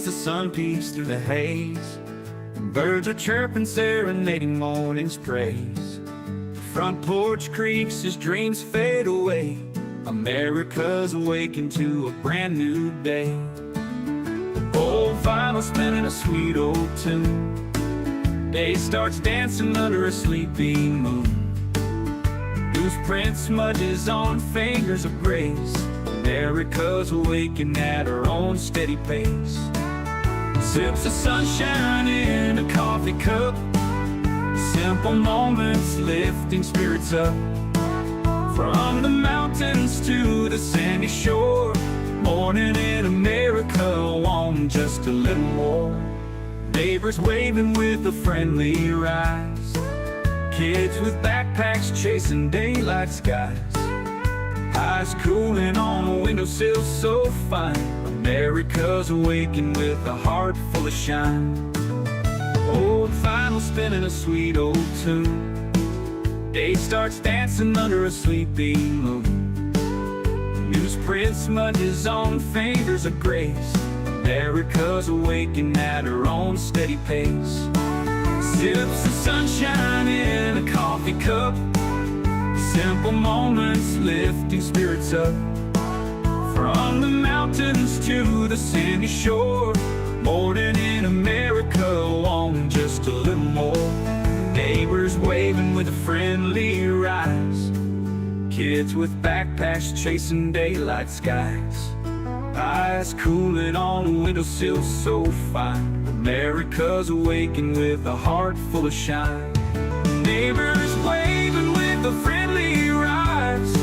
as the sun peeks through the haze. Birds are chirping, serenading morning's praise. Front porch creaks as dreams fade away. America's awakened to a brand new day. Old vinyl spinning a sweet old tune. Day starts dancing under a sleepy moon. Newsprint smudges on fingers of grace. America's awakened at her own steady pace. Sips of sunshine in a coffee cup. Simple moments lifting spirits up. From the mountains to the sandy shore. Morning in America, want just a little more. Neighbors waving with a friendly rise. Kids with backpacks chasing daylight skies. Eyes cooling on a windowsill so fine. America's awakened with a heart full of shine. Old vinyl spinning a sweet old tune. Day starts dancing under a sleepy moon. Newsprint smudges on fingers of grace. America's awakened at her own steady pace. Sips of sunshine in a coffee cup. Simple moments lifting spirits up. From the mountains to the sandy shore. Morning in America, wanting just a little more. Neighbors waving with a friendly rise. Kids with backpacks chasing daylight skies. Eyes cooling on a windowsill so fine. America's awakened with a heart full of shine. Neighbors waving with a friendly rise.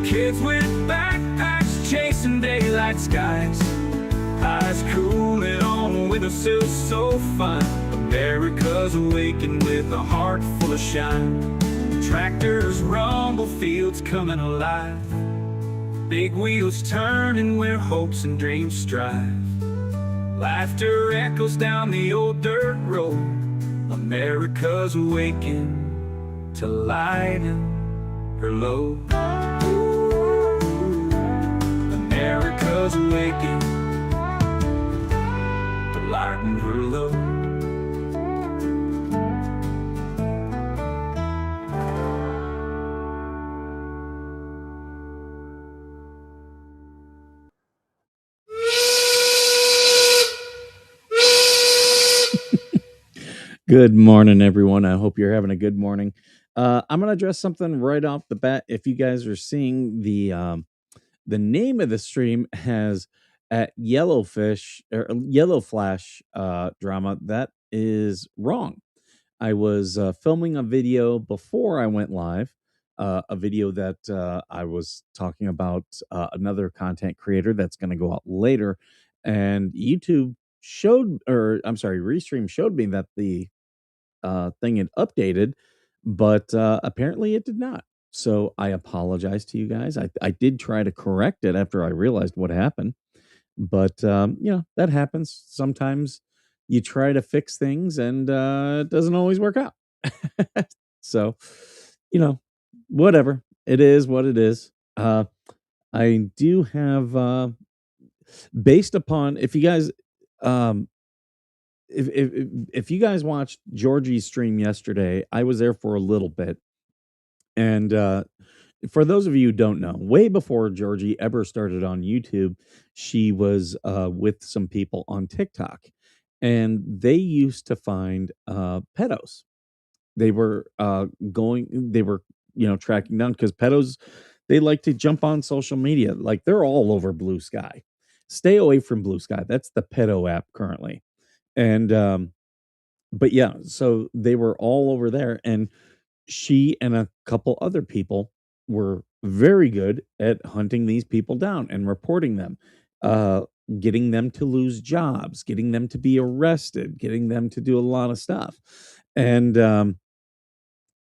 Kids with backpacks chasing daylight skies. Eyes cooling on a windowsill so fine. America's awakened with a heart full of shine. Tractors rumble, fields coming alive. Big wheels turning where hopes and dreams strive. Laughter echoes down the old dirt road. America's awakened to lighten her load. America's awakened to lighten her load. Good morning, everyone. I hope you're having a good morning. I'm going to address something right off the bat. If you guys are seeing the name of the stream has at Yellowfish or Yellow Flash drama, that is wrong. I was filming a video before I went live, a video that I was talking about another content creator that's going to go out later, and YouTube showed, or I'm sorry, Restream showed me that the thing had updated, but apparently it did not. So I apologize to you guys. I did try to correct it after I realized what happened, but that happens. Sometimes you try to fix things and it doesn't always work out. So, whatever. It is what it is. I do have, based upon, if you guys, if you guys watched Georgie's stream yesterday, I was there for a little bit. And for those of you who don't know, way before Georgie ever started on YouTube, she was with some people on TikTok. And they used to find pedos. They were tracking down, because pedos, they like to jump on social media. Like, they're all over Blue Sky. Stay away from Blue Sky. That's the pedo app currently. And but yeah, so they were all over there, and she and a couple other people were very good at hunting these people down and reporting them, getting them to lose jobs, getting them to be arrested, getting them to do a lot of stuff. And they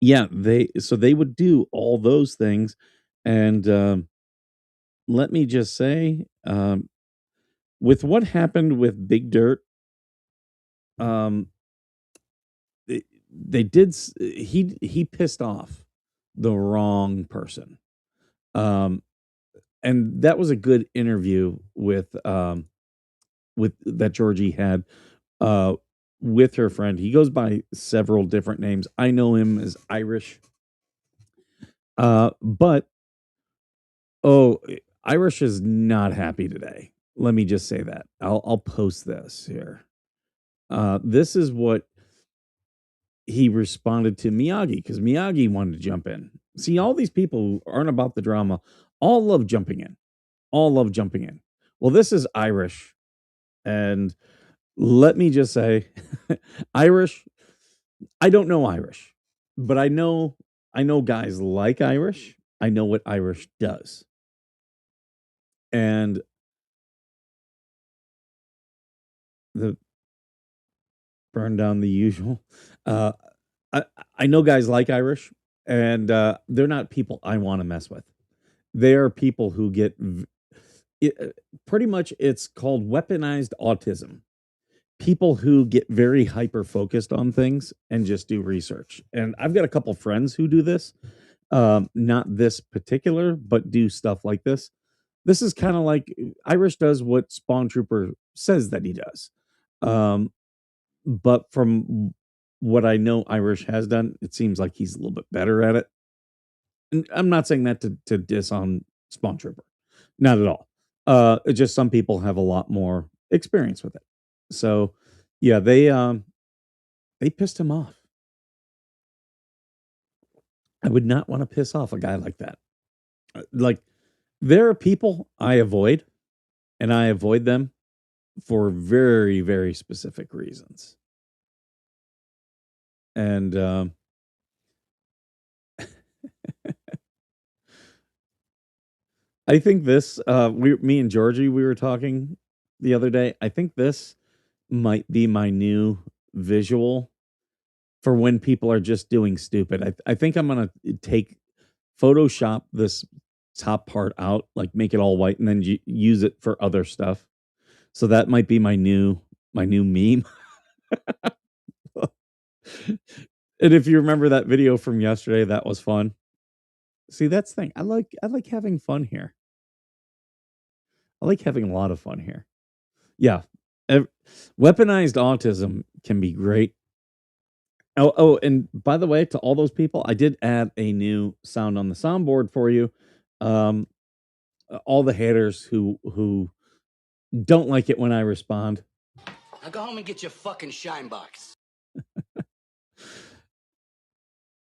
would do all those things. And let me just say, with what happened with Big Dirt, he pissed off the wrong person. And that was a good interview with with that Georgie had uh, with her friend. He goes by several different names. I know him as Irish, but oh, Irish is not happy today. Let me just say that. I'll post this here. This is what he responded to Miyagi because Miyagi wanted to jump in. See, all these people who aren't about the drama all love jumping in. All love jumping in. Well, this is Irish, and let me just say, Irish. I don't know Irish, but I know guys like Irish. I know what Irish does, and the burn down the usual. Uh, I I know guys like Irish, and they're not people I want to mess with. They are people who get pretty much. It's called weaponized autism. People who get very hyper focused on things and just do research. And I've got a couple friends who do this. Not this particular, but do stuff like this. This is kind of like Irish does what Spawn Trooper says that he does. Um, but from what I know Irish has done, it seems like he's a little bit better at it. And I'm not saying that to diss on Spawn Trooper, not at all. It's just some people have a lot more experience with it. So, yeah, they pissed him off. I would not want to piss off a guy like that. Like, there are people I avoid, and I avoid them for very, very specific reasons. And I think this, me and Georgie, we were talking the other day. I think this might be my new visual for when people are just doing stupid. I think I'm gonna take Photoshop this top part out, like make it all white, and then use it for other stuff. So that might be my new meme. And if you remember that video from yesterday, that was fun. See, that's the thing. I like having fun here. I like having a lot of fun here. Yeah. ev- Weaponized autism can be great. Oh, and by the way, to all those people, I did add a new sound on the soundboard for you. Um, all the haters who don't like it when I respond. Now go home and get your fucking shine box.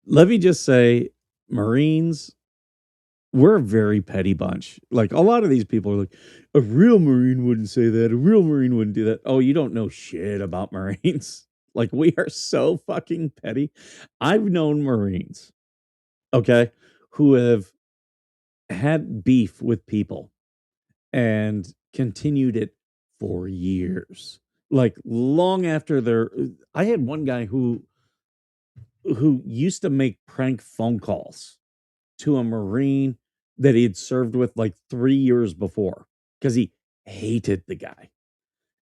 Let me just say, Marines, we're a very petty bunch. Like a lot of these people are like, a real Marine wouldn't say that. A real Marine wouldn't do that. Oh, you don't know shit about Marines. Like we are so fucking petty. I've known Marines, okay, who have had beef with people and continued it for years. Like long after their I had one guy who used to make prank phone calls to a Marine that he had served with like 3 years before because he hated the guy.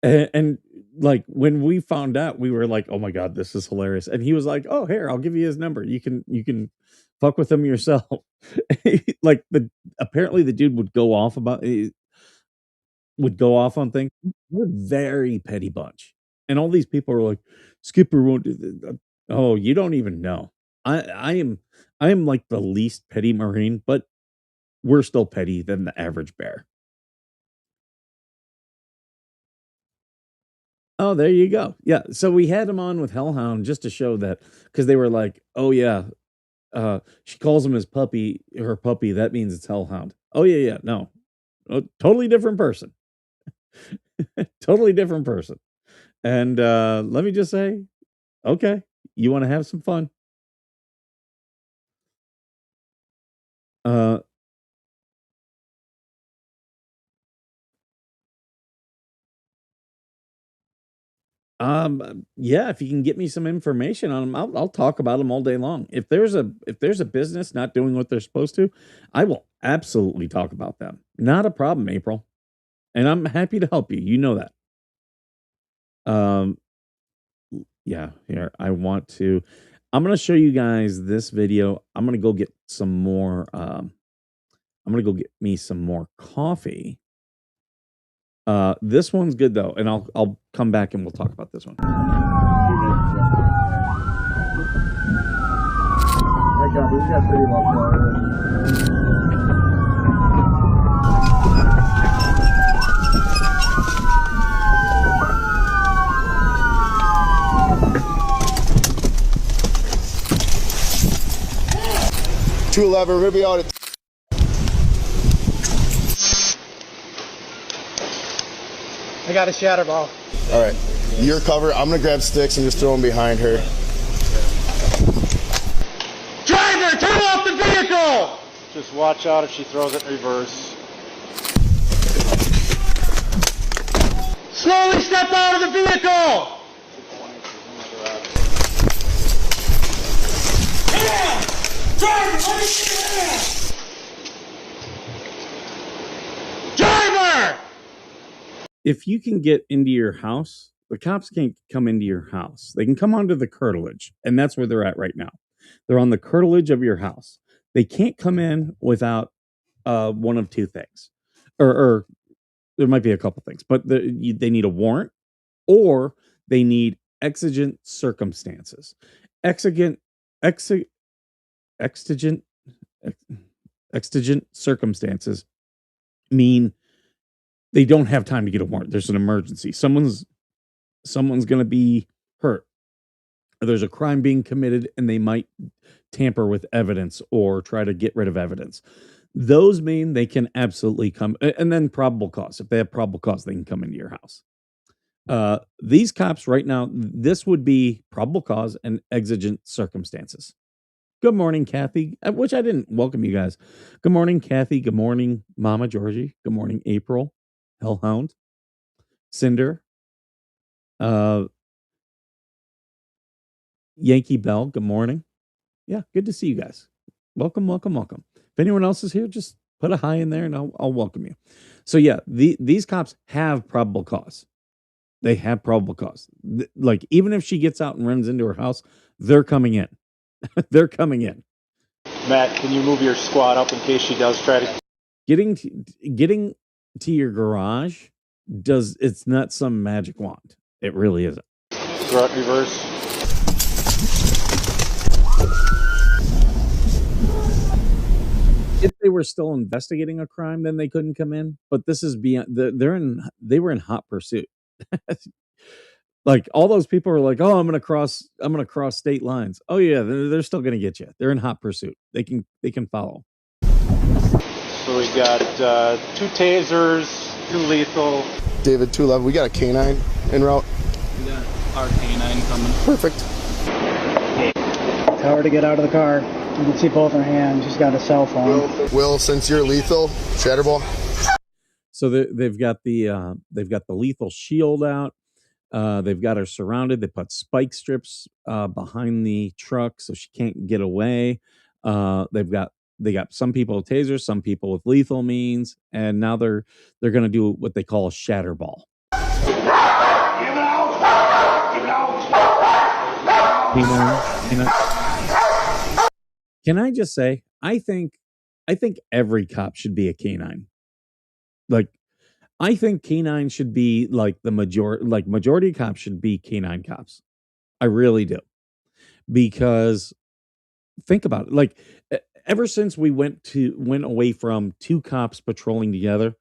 And like when we found out, we were like, "Oh my god, this is hilarious." And he was like, "Oh, here, I'll give you his number. You can fuck with him yourself." Like apparently the dude would go off on things. We're a very petty bunch. And all these people are like, "Skipper won't do that." Oh, you don't even know. I am like the least petty Marine, but we're still petty than the average bear. Oh, there you go. Yeah, so we had him on with Hellhound just to show that because they were like, "Oh yeah, she calls him his puppy, her puppy. That means it's Hellhound." Oh yeah, yeah, no, totally different person, totally different person. And let me just say, okay, you want to have some fun? Uh, yeah, if you can get me some information on them, I'll talk about them all day long. If there's a business not doing what they're supposed to, I will absolutely talk about them. Not a problem, April. And I'm happy to help you. You know that. Um, yeah, here I'm gonna show you guys this video. I'm gonna go get some more. I'm gonna go get me some more coffee. This one's good though, and I'll come back and we'll talk about this one. I got it. We got pretty much water. Two 11, we're gonna be out at. I got a shatter ball. All right, your cover. I'm gonna grab sticks and just throw them behind her. Driver, turn off the vehicle! Just watch out if she throws it in reverse. Slowly step out of the vehicle! Driver! If you can get into your house, the cops can't come into your house. They can come onto the curtilage, and that's where they're at right now. They're on the curtilage of your house. They can't come in without one of two things, or there might be a couple things, but they need a warrant or they need exigent circumstances. Exigent circumstances mean they don't have time to get a warrant. There's an emergency. Someone's going to be hurt. Or there's a crime being committed and they might tamper with evidence or try to get rid of evidence. Those mean they can absolutely come. And then probable cause. If they have probable cause, they can come into your house. These cops right now, this would be probable cause and exigent circumstances. Good morning, Kathy, which I didn't welcome you guys. Good morning, Kathy. Good morning, Mama Georgie. Good morning, April, Hellhound, Cinder, Yankee Bell. Good morning. Yeah, good to see you guys. Welcome, welcome, welcome. If anyone else is here, just put a hi in there and I'll welcome you. So yeah, these cops have probable cause. They have probable cause. Like even if she gets out and runs into her house, they're coming in. They're coming in. Matt, can you move your squad up in case she does try to... Getting to your garage it's not some magic wand. It really isn't. Throw it in reverse. If they were still investigating a crime, then they couldn't come in. But this is beyond. They were in hot pursuit. Like all those people are like, oh, I'm gonna cross state lines. Oh yeah, they're still gonna get you. They're in hot pursuit. They can follow. So we got 2 tasers, 2 lethal. David, 211. We got a canine en route. We got our canine coming. Perfect. Tell her to get out of the car. You can see both her hands. She's got a cell phone. Will, since you're lethal, Shatterball. So they've got the lethal shield out. They've got her surrounded. They put spike strips behind the truck so she can't get away. They got some people with tasers, some people with lethal means, and now they're going to do what they call a shatter ball. Can I just say, I think every cop should be a canine. Like, I think canine should be like majority cops should be canine cops. I really do. Because think about it. Like ever since we went away from 2 cops patrolling together,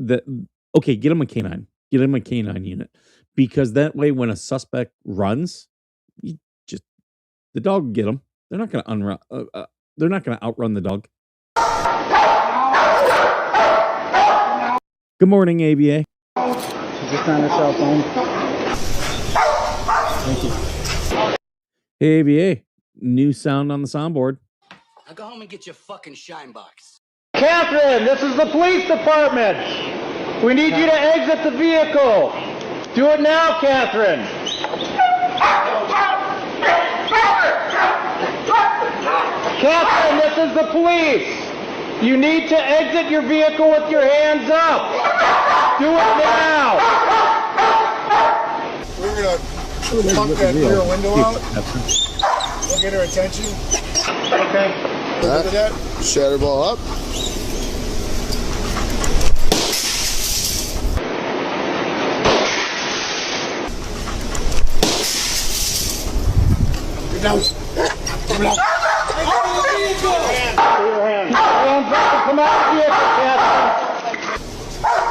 get them a canine. Get them a canine unit. Because that way when a suspect runs, the dog will get them. They're not going to they're not going to outrun the dog. Good morning, ABA. She's just on her cell phone. Thank you. Hey, ABA. New sound on the soundboard. Now go home and get your fucking shine box. Catherine, this is the police department. We need you to exit the vehicle. Do it now, Catherine. Catherine, this is the police. You need to exit your vehicle with your hands up. Do it now. We're gonna pump that rear window out. We'll get her attention. Okay. Look at that. Shatterball up.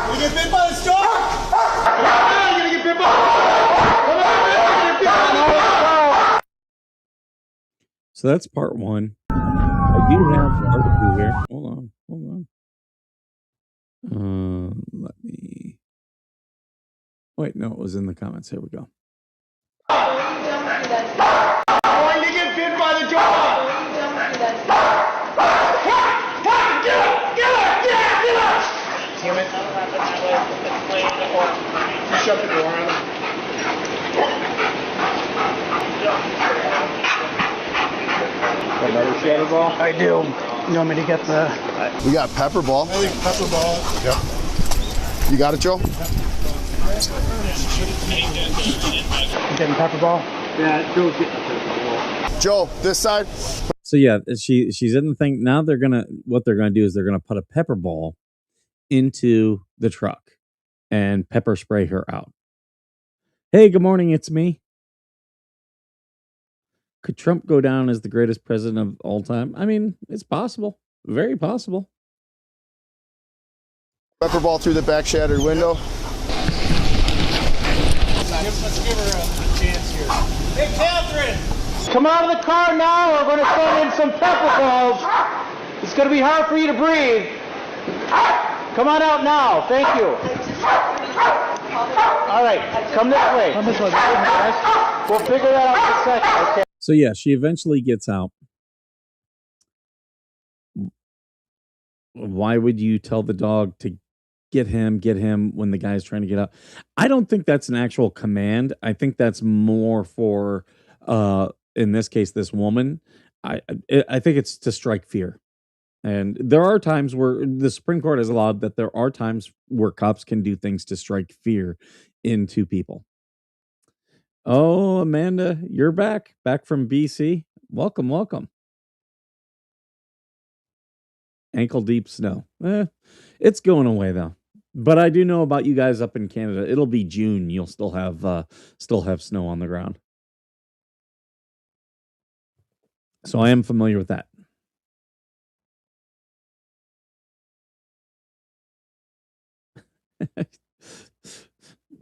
You get bit by the dog? You're gonna get bit by. So that's part one. I do have part two here. Hold on. Let me. Wait, no, it was in the comments. Here we go. When you get bit by the dog. Damn it. You shut the door on him. Another shadow ball? I do. You want me to get the... We got pepper ball. Pepper ball. Yep. You got it, Joe? You getting pepper ball? Yeah, Joe's getting the pepper ball. Joe, this side. So yeah, she's in the thing. Now what they're gonna do is they're gonna put a pepper ball into the truck and pepper spray her out. Hey, good morning, it's me. Could Trump go down as the greatest president of all time? I mean, it's possible. Very possible. Pepper ball through the back shattered window. Let's give her a chance here. Hey, Catherine! Come out of the car now, or we're going to send in some pepper balls. It's going to be hard for you to breathe. Come on out now. Thank you. All right, come this way. Come this way. We'll figure that out in a second, okay? So yeah, she eventually gets out. Why would you tell the dog to get him when the guy's trying to get out? I don't think that's an actual command. I think that's more for in this case this woman. I think it's to strike fear. And there are times where the Supreme Court has allowed that there are times where cops can do things to strike fear into people. Oh, Amanda, you're back from BC. Welcome. Ankle deep snow. It's going away though. But I do know about you guys up in Canada. It'll be June. You'll still have snow on the ground. So I am familiar with that.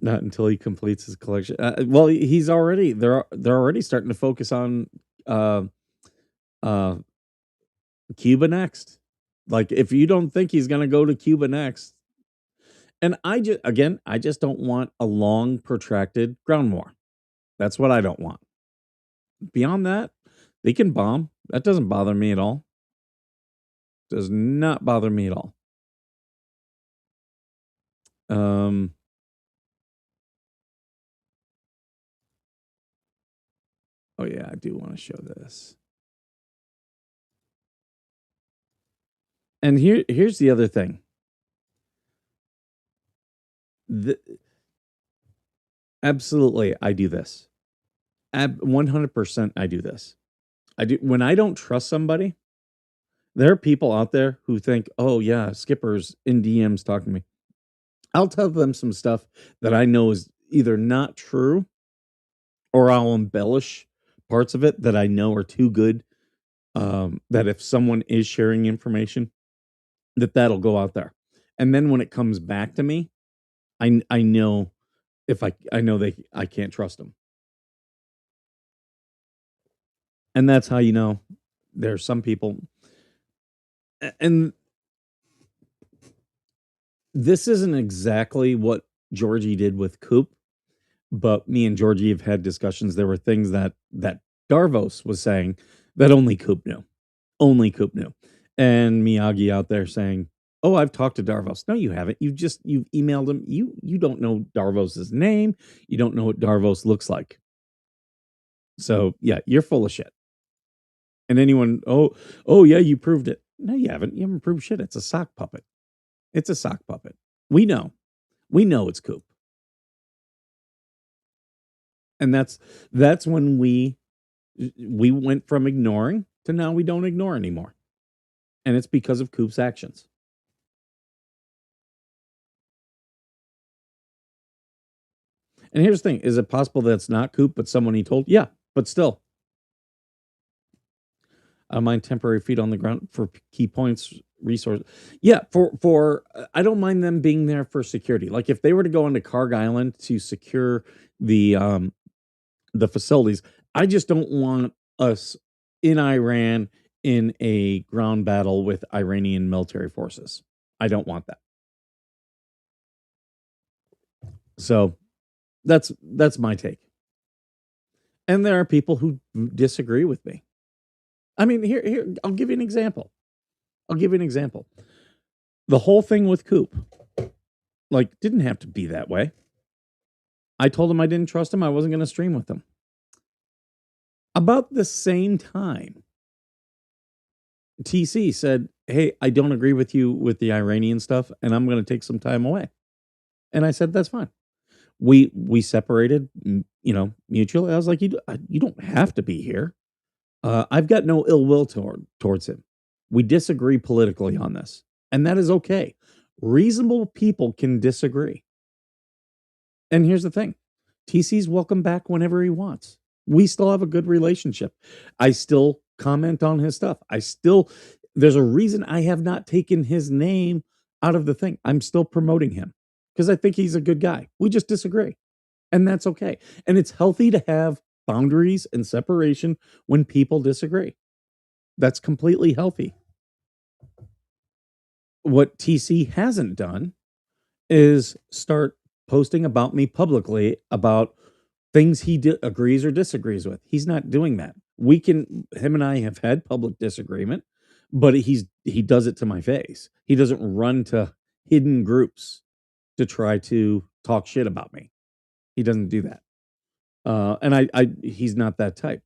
Not until he completes his collection. Well, he's already they're already starting to focus on Cuba next. Like, if you don't think he's going to go to Cuba next, and I just don't want a long, protracted ground war. That's what I don't want. Beyond that, they can bomb. That doesn't bother me at all. Does not bother me at all. Oh yeah, I do want to show this. And here's the other thing. Absolutely, I do this. 100% I do this. I do when I don't trust somebody. There are people out there who think, oh yeah, Skipper's in DMs talking to me. I'll tell them some stuff that I know is either not true, or I'll embellish parts of it that I know are too good. That if someone is sharing information, that'll go out there. And then when it comes back to me, I know I can't trust them. And that's how you know there's some people. And this isn't exactly what Georgie did with Coop, but me and Georgie have had discussions. There were things that Darvos was saying that only Coop knew. Only Coop knew. And Miyagi out there saying, oh, I've talked to Darvos. No, you haven't. You've emailed him. You don't know Darvos's name. You don't know what Darvos looks like. So yeah, you're full of shit. And anyone, oh yeah, you proved it. No, you haven't. You haven't proved shit. It's a sock puppet. It's a sock puppet. We know it's Coop. And that's when we went from ignoring to now we don't ignore anymore. And it's because of Coop's actions. And here's the thing. Is it possible that it's not Coop, but someone he told? Yeah, but still. I don't mind temporary feet on the ground for key points resource. Yeah, for I don't mind them being there for security. Like if they were to go into Karg Island to secure the facilities, I just don't want us in Iran in a ground battle with Iranian military forces. I don't want that. So that's my take. And there are people who disagree with me. I mean, here I'll give you an example. The whole thing with Coop, like, didn't have to be that way. I told him I didn't trust him. I wasn't going to stream with him. About the same time, TC said, "Hey, I don't agree with you with the Iranian stuff, and I'm going to take some time away." And I said, "That's fine." We separated, mutually. I was like, you don't have to be here. I've got no ill will towards him. We disagree politically on this, and that is okay. Reasonable people can disagree. And here's the thing. TC's welcome back whenever he wants. We still have a good relationship. I still comment on his stuff. There's a reason I have not taken his name out of the thing. I'm still promoting him because I think he's a good guy. We just disagree. And that's okay. And it's healthy to have boundaries and separation when people disagree. That's completely healthy. What TC hasn't done is start posting about me publicly about things he agrees or disagrees with. He's not doing that. Him and I have had public disagreement, but he does it to my face. He doesn't run to hidden groups to try to talk shit about me. He doesn't do that. And he's not that type.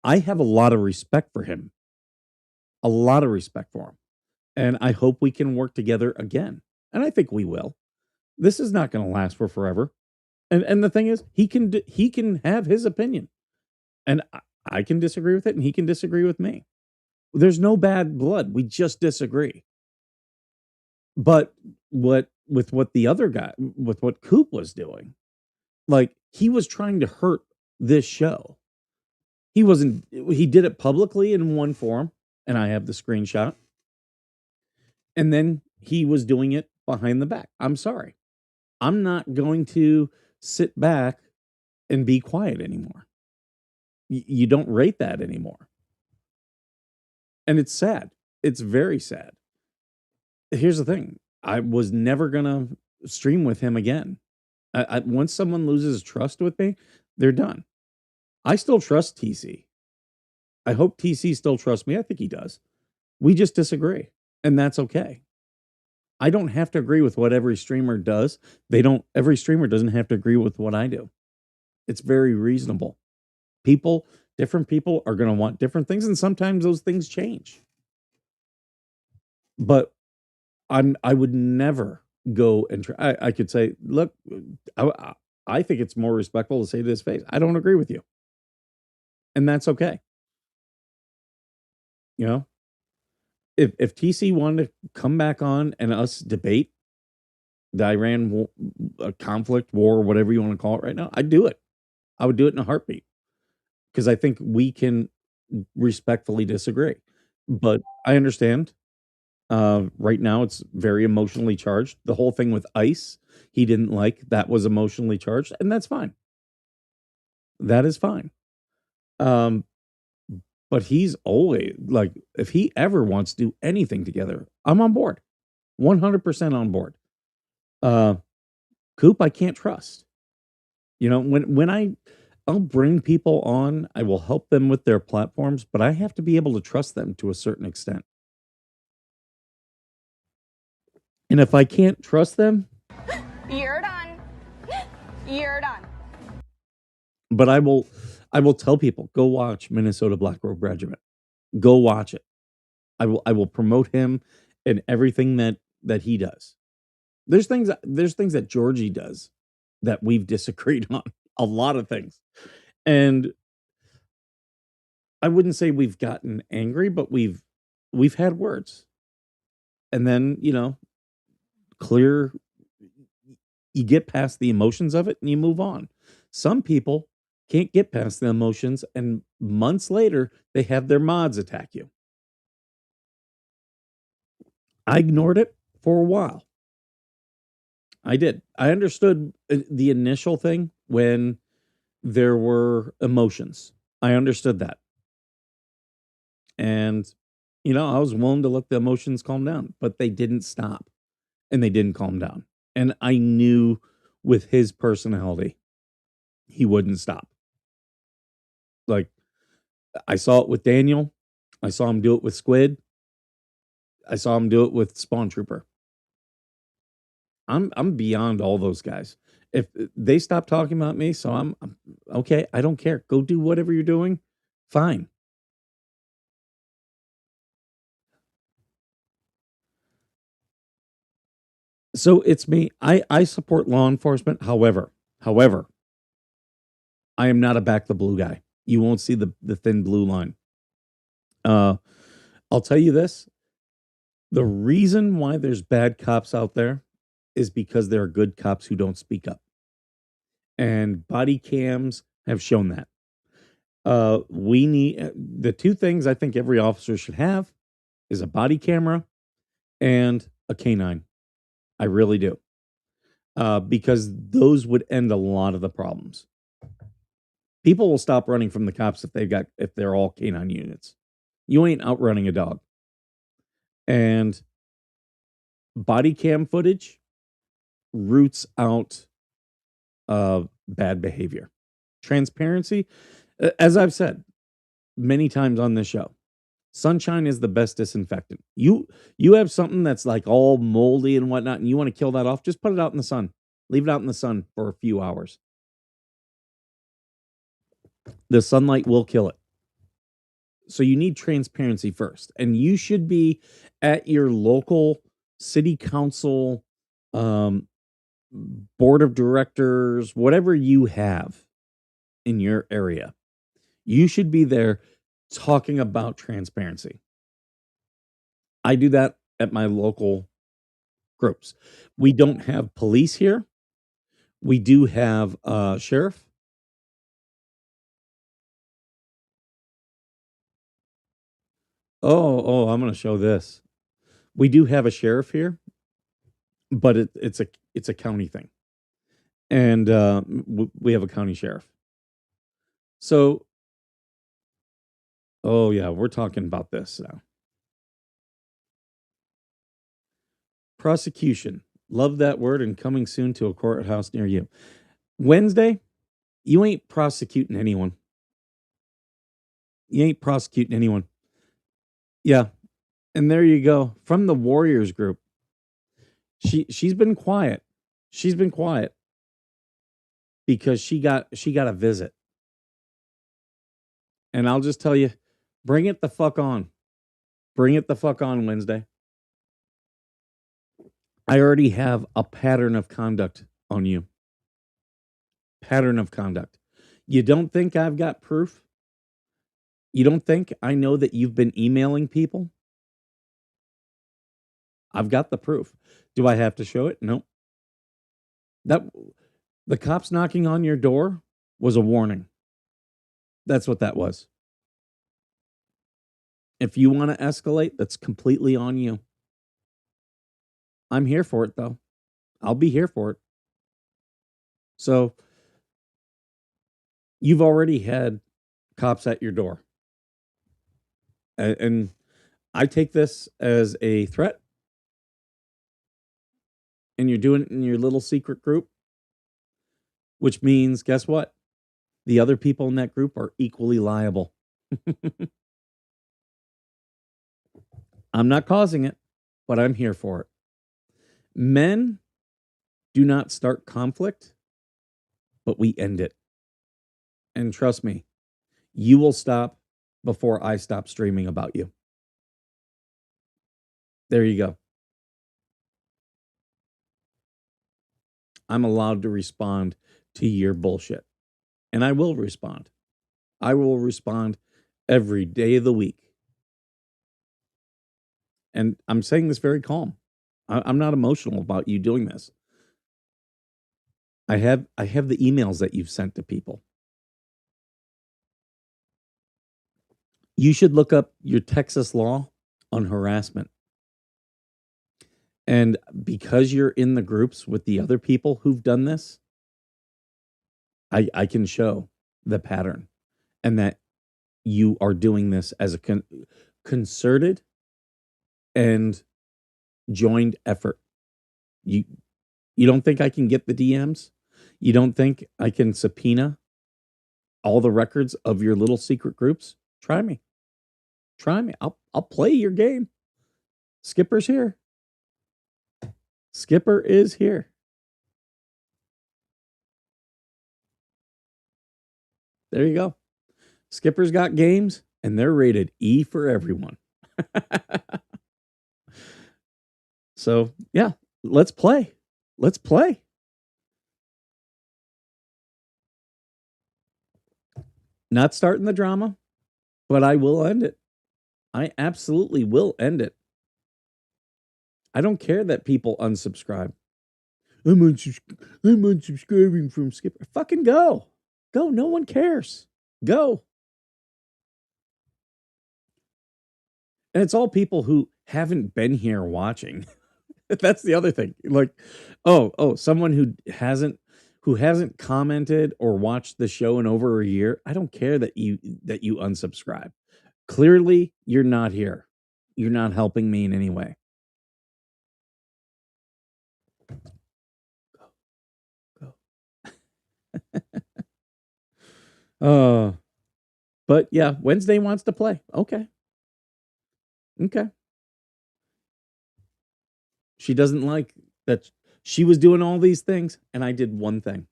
I have a lot of respect for him. A lot of respect for him. And I hope we can work together again. And I think we will. This is not going to last for forever. And the thing is, he can have his opinion. And I can disagree with it, and he can disagree with me. There's no bad blood. We just disagree. But with what Coop was doing, like, he was trying to hurt this show. He did it publicly in one forum, and I have the screenshot. And then he was doing it behind the back. I'm sorry. I'm not going to sit back and be quiet anymore. You don't rate that anymore. And it's sad. It's very sad. Here's the thing. I was never going to stream with him again. Once someone loses trust with me, they're done. I still trust TC. I hope TC still trusts me. I think he does. We just disagree, and that's okay. I don't have to agree with what every streamer does. Every streamer doesn't have to agree with what I do. It's very reasonable. Different people are going to want different things, and sometimes those things change. But I would never go and try. I could say, look, I think it's more respectful to say to his face, I don't agree with you. And that's okay. If TC wanted to come back on and us debate the Iran conflict, war, whatever you want to call it right now, I'd do it. I would do it in a heartbeat. Because I think we can respectfully disagree. But I understand. Right now, it's very emotionally charged. The whole thing with ICE, he didn't like. That was emotionally charged, and that's fine. That is fine. But he's always, like, if he ever wants to do anything together, I'm on board. 100% on board. Coop, I can't trust. When I'll bring people on, I will help them with their platforms, but I have to be able to trust them to a certain extent. And if I can't trust them, you're done. You're done. But I will tell people, go watch Minnesota Black Robe Regiment. Go watch it. I will promote him and everything that he does. There's things that Georgie does that we've disagreed on. A lot of things. And I wouldn't say we've gotten angry, but we've had words. And then, you get past the emotions of it and you move on. Some people can't get past the emotions, and months later they have their mods attack you. I ignored it for a while. I did. I understood the initial thing when there were emotions. I understood that. And, I was willing to let the emotions calm down, but they didn't stop and they didn't calm down. And I knew with his personality, he wouldn't stop. Like, I saw it with Daniel. I saw him do it with Squid. I saw him do it with Spawn Trooper. I'm beyond all those guys. If they stop talking about me, so I'm okay. I don't care. Go do whatever you're doing. Fine. So it's me. I support law enforcement. However, I am not a back the blue guy. You won't see the thin blue line. Uh, I'll tell you this: the reason why there's bad cops out there is because there are good cops who don't speak up, and body cams have shown that. We need the two things I think every officer should have is a body camera and a canine. I really do. Because those would end a lot of the problems. People will stop running from the cops if they're all canine units. You ain't outrunning a dog. And body cam footage roots out bad behavior. Transparency, as I've said many times on this show, sunshine is the best disinfectant. You have something that's like all moldy and whatnot, and you want to kill that off, just put it out in the sun. Leave it out in the sun for a few hours. The sunlight will kill it. So you need transparency first. And you should be at your local city council, board of directors, whatever you have in your area. You should be there talking about transparency. I do that at my local groups. We don't have police here. We do have sheriff. I'm going to show this. We do have a sheriff here, but it's a county thing, and we have a county sheriff. So, oh yeah, we're talking about this now. Prosecution, love that word, and coming soon to a courthouse near you. Wednesday, you ain't prosecuting anyone. You ain't prosecuting anyone. Yeah, and there you go from the Warriors group. She's been quiet. She's been quiet because she got a visit. And I'll just tell you, bring it the fuck on. Bring it the fuck on Wednesday. I already have a pattern of conduct on you. Pattern of conduct. You don't think I've got proof? You don't think I know that you've been emailing people? I've got the proof. Do I have to show it? No. That the cops knocking on your door was a warning. That's what that was. If you want to escalate, that's completely on you. I'm here for it, though. I'll be here for it. So, you've already had cops at your door. And I take this as a threat. And you're doing it in your little secret group. Which means, guess what? The other people in that group are equally liable. I'm not causing it, but I'm here for it. Men do not start conflict, but we end it. And trust me, you will stop before I stop streaming about you. There you go. I'm allowed to respond to your bullshit. And I will respond. I will respond every day of the week. And I'm saying this very calm. I'm not emotional about you doing this. I have the emails that you've sent to people. You should look up your Texas law on harassment. And because you're in the groups with the other people who've done this, I can show the pattern, and that you are doing this as a concerted and joined effort. You don't think I can get the DMs? You don't think I can subpoena all the records of your little secret groups? Try me. Try me. I'll play your game. Skipper's here. Skipper is here. There you go. Skipper's got games, and they're rated E for everyone. So, yeah, let's play. Let's play. Not starting the drama, but I will end it. I absolutely will end it. I don't care that people unsubscribe. I'm unsubscribing from Skipper. Fucking go. Go. No one cares. Go. And it's all people who haven't been here watching. That's the other thing. Like, someone who hasn't commented or watched the show in over a year. I don't care that you unsubscribe. Clearly, you're not here. You're not helping me in any way. Go. But yeah, Wednesday wants to play. Okay. She doesn't like that she was doing all these things, and I did one thing.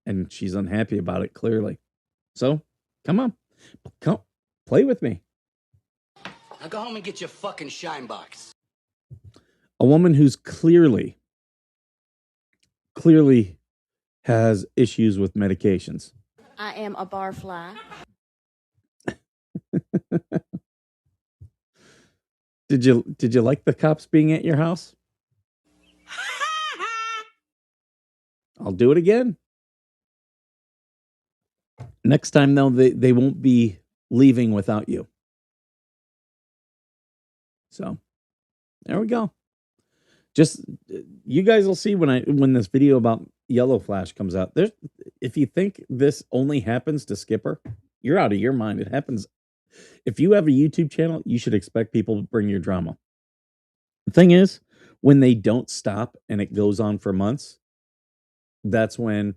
And she's unhappy about it, clearly. So, come play with me. Now go home and get your fucking shine box. A woman who's clearly has issues with medications. I am a barfly. Did you like the cops being at your house? I'll do it again. Next time, though, they won't be leaving without you. So, there we go. Just, you guys will see when this video about Yellow Flash comes out. If you think this only happens to Skipper, you're out of your mind. It happens. If you have a YouTube channel, you should expect people to bring your drama. The thing is, when they don't stop and it goes on for months, that's when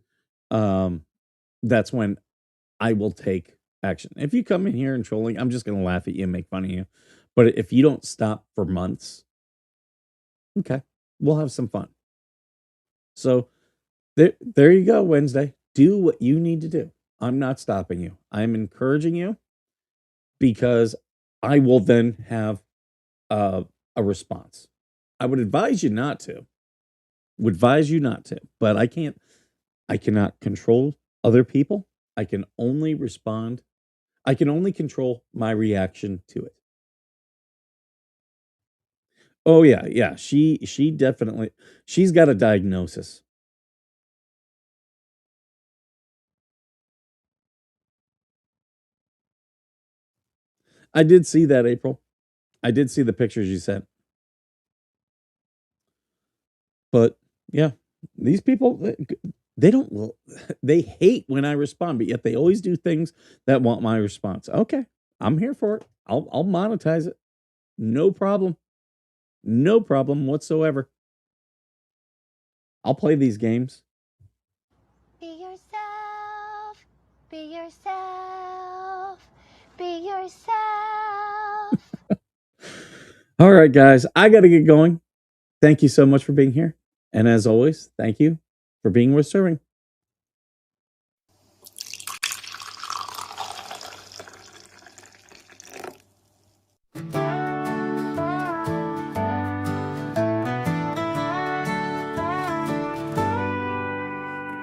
I will take action. If you come in here and trolling, I'm just going to laugh at you and make fun of you. But if you don't stop for months, okay, we'll have some fun. So there you go, Wednesday. Do what you need to do. I'm not stopping you. I'm encouraging you, because I will then have a response. I would advise you not to. But I cannot control other people. I can only respond. I can only control my reaction to it. Oh yeah. She definitely, she's got a diagnosis. I did see that, April. I did see the pictures you sent. But yeah, these people, they hate when I respond, but yet they always do things that want my response. Okay, I'm here for it. I'll monetize it. No problem. No problem whatsoever. I'll play these games. Be yourself. Be yourself. Be yourself. All right, guys, I got to get going. Thank you so much for being here. And as always, thank you for being worth serving.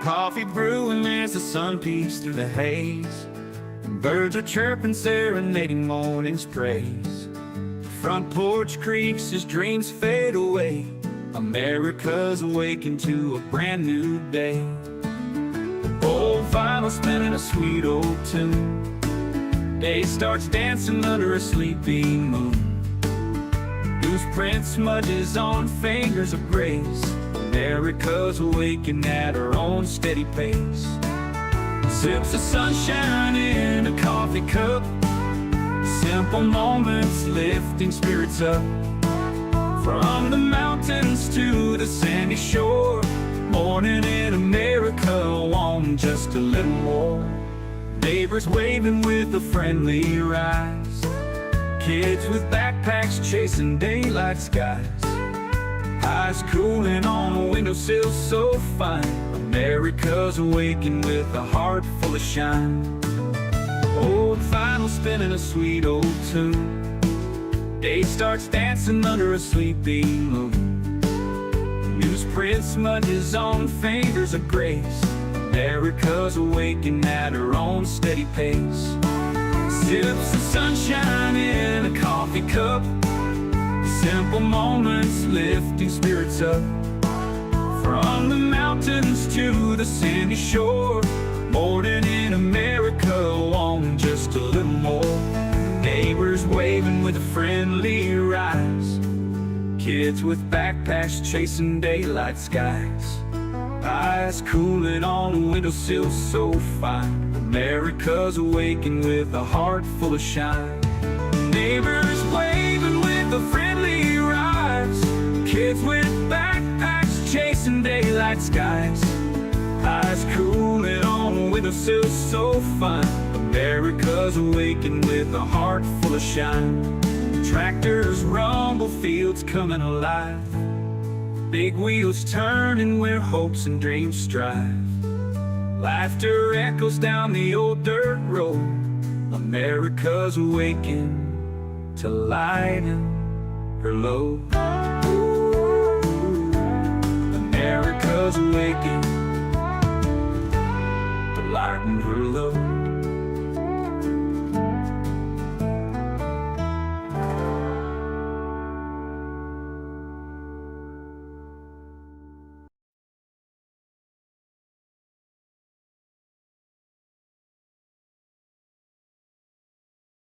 Coffee brewing as the sun peeks through the haze. Birds are chirping, serenading morning's praise. Front porch creaks as dreams fade away. America's awakened to a brand new day. Old vinyl spinning a sweet old tune. Day starts dancing under a sleepy moon. Loose print smudges on fingers of grace. America's awaking at her own steady pace. Sips of sunshine in a coffee cup. Simple moments lifting spirits up. From the mountains to the sandy shore. Morning in America, want just a little more. Neighbors waving with a friendly rise. Kids with backpacks chasing daylight skies. Eyes cooling on a windowsill so fine. America's awaking with a heart full of shine. Old vinyl spinning a sweet old tune. Day starts dancing under a sleepy moon. Newsprint smudges on fingers of grace. America's awaking at her own steady pace. Sips of sunshine in a coffee cup. Simple moments lifting spirits up. From the mountains to the sandy shore. Morning in America, want just a little more. Neighbors waving with a friendly rise. Kids with backpacks chasing daylight skies. Eyes cooling on a windowsill so fine. America's awaking with a heart full of shine. Neighbors waving with a friendly rise. Kids with backpacks chasing daylight skies. Eyes cooling on a windowsill so fine. America's awaking with a heart full of shine. Tractors rumble, fields coming alive. Big wheels turning where hopes and dreams strive. Laughter echoes down the old dirt road. America's awaking to lighten her load. America's awaking to lighten her load.